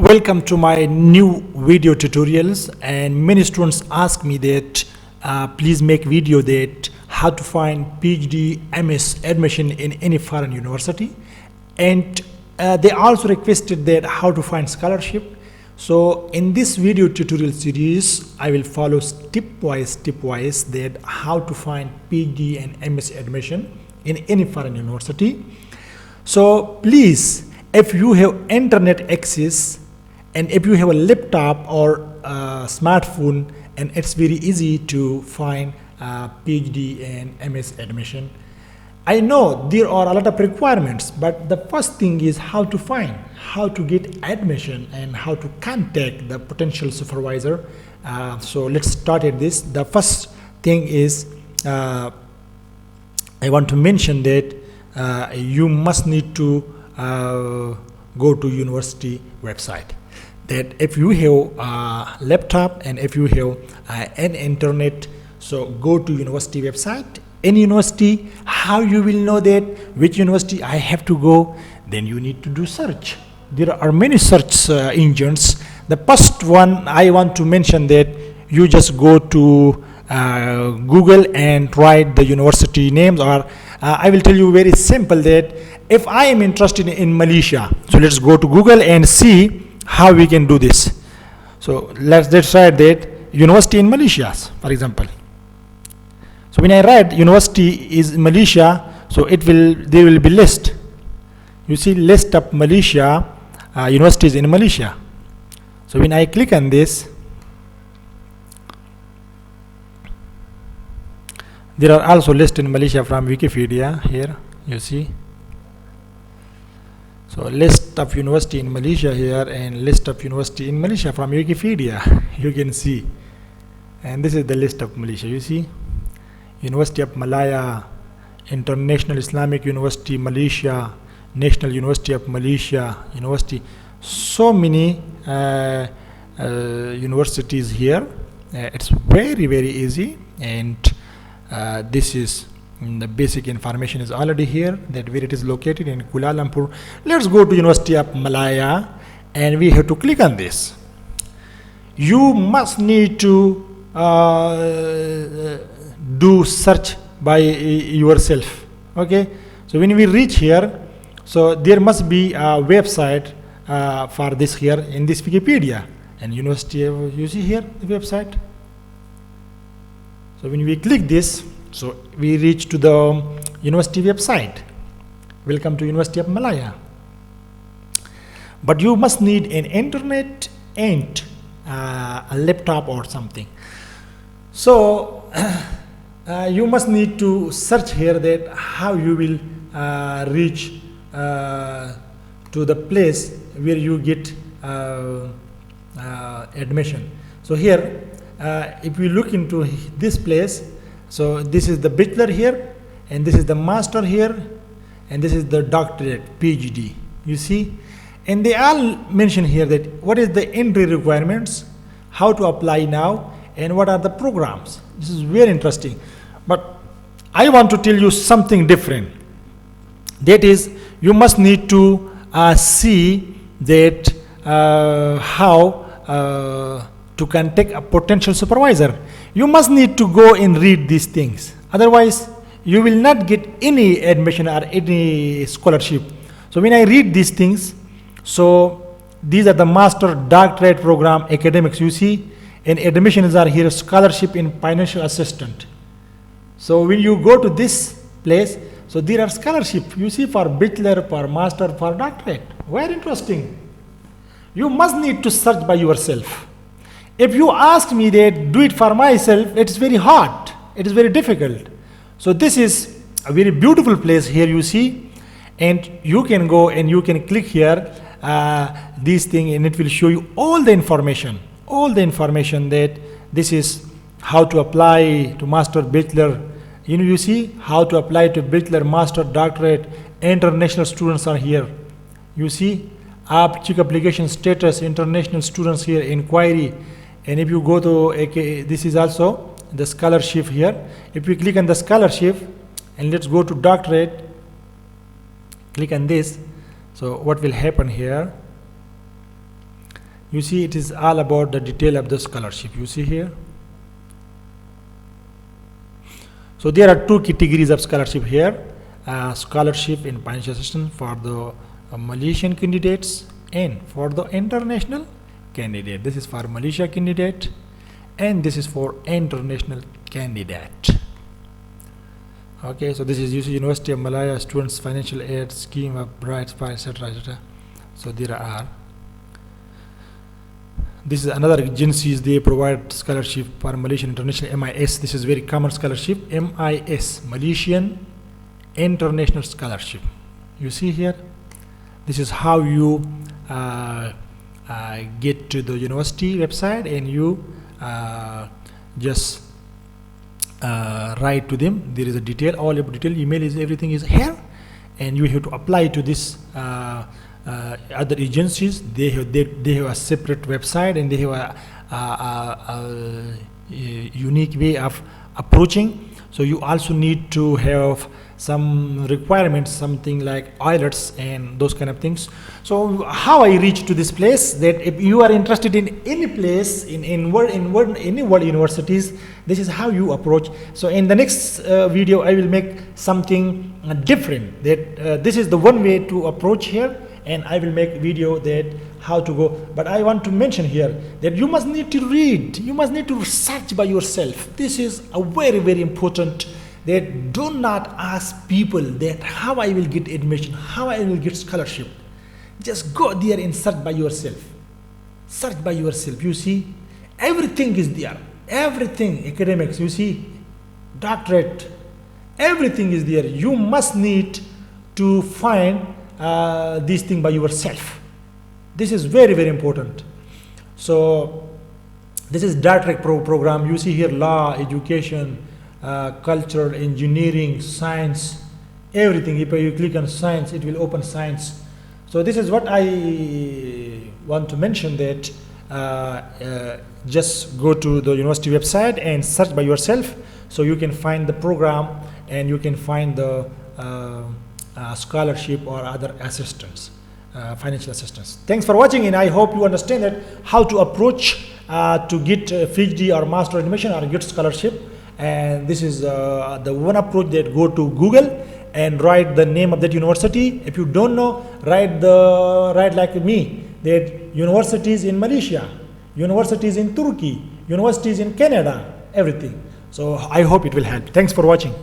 Welcome to my new video tutorials, and many students ask me that please make video that how to find PhD, MS admission in any foreign university, and they also requested that how to find scholarship. So in this video tutorial series I will follow stepwise that how to find PhD and MS admission in any foreign university. So please, if you have internet access and if you have a laptop or a smartphone, and it's very easy to find PhD and MS admission. I know there are a lot of requirements, but the first thing is how to find, how to get admission, and how to contact the potential supervisor. So let's start at this. The first thing is I want to mention that you must need to go to university website. That if you have a laptop and if you have an internet, so go to university website. Any university, how you will know that which university I have to go? Then you need to do search. There are many search engines. The first one I want to mention that you just go to Google and write the university names, or I will tell you very simple that if I am interested in Malaysia, so let's go to Google and see how we can do this. So let's write that university in Malaysia, for example. So when I write university is Malaysia, so there will be list. You see list of Malaysia universities in Malaysia. So when I click on this, there are also list in Malaysia from Wikipedia here, you see. So list of university in Malaysia here and list of university in Malaysia from Wikipedia, you can see. And this is the list of Malaysia, you see. University of Malaya, International Islamic University Malaysia, National University of Malaysia, University. So many universities here. It's very easy, and this is the basic information is already here, that where it is located in Kuala Lumpur. Let's go to University of Malaya and we have to click on this. You must need to do search by yourself. Okay, so when we reach here, so there must be a website for this here in this Wikipedia, and university, you see here the website. So when we click this, so we reach to the university website. Welcome to University of Malaya. But you must need an internet and a laptop or something. So you must need to search here that how you will reach to the place where you get admission. So here, if we look into this place, so this is the bachelor here, and this is the master here, and this is the doctorate, PhD, you see. And they all mention here that what is the entry requirements, how to apply now, and what are the programs. This is very interesting. But I want to tell you something different. That is, you must need to see that how to contact a potential supervisor. You must need to go and read these things. Otherwise, you will not get any admission or any scholarship. So when I read these things, so these are the master doctorate program academics, you see, and admissions are here, scholarship in financial assistant. So when you go to this place, so there are scholarship, you see, for bachelor, for master, for doctorate. Very interesting. You must need to search by yourself. If you ask me that do it for myself, it's very hard. It is very difficult. So this is a very beautiful place here, you see, and you can go and you can click here this thing, and it will show you all the information that this is how to apply to master, bachelor. You know, you see how to apply to bachelor, master, doctorate. International students are here. You see, check application status, international students here, inquiry. And if you go to, this is also the scholarship here. If you click on the scholarship, and let's go to doctorate, click on this. So what will happen here? You see, it is all about the detail of the scholarship. You see here. So there are two categories of scholarship here. Scholarship in financial assistance for the Malaysian candidates and for the international candidate. This is for Malaysia candidate and this is for international candidate. Okay, so this is UC University of Malaya Students Financial Aid Scheme of Bright Spire, etc., etc. So there are. This is another agencies, they provide scholarship for Malaysian International MIS. This is very common scholarship, MIS, Malaysian International Scholarship. You see here, this is how you get to the university website and you just write to them. There is a detail, all your detail, email is, everything is here, and you have to apply to this other agencies. They have a separate website and they have a unique way of approaching. So you also need to have some requirements, something like IELTS and those kind of things. So how I reach to this place, that if you are interested in any place in any world universities, this is how you approach. So in the next video I will make something different, that this is the one way to approach here, and I will make video that how to go. But I want to mention here that you must need to read, you must need to research by yourself. This is a very, very important, that do not ask people that how I will get admission, how I will get scholarship. Just go there and search by yourself. Search by yourself. You see, everything is there. Everything, academics, you see, doctorate, everything is there. You must need to find these things by yourself. This is very, very important. So this is direct program. You see here law, education, culture, engineering, science, everything. If you click on science, it will open science. So this is what I want to mention, that just go to the university website and search by yourself, so you can find the program and you can find the scholarship or other assistance, financial assistance. Thanks for watching, and I hope you understand that how to approach to get PhD or master admission or get scholarship. And this is the one approach, that go to Google and write the name of that university. If you don't know, write like me, that universities in Malaysia, universities in Turkey, universities in Canada, everything. So I hope it will help. Thanks for watching.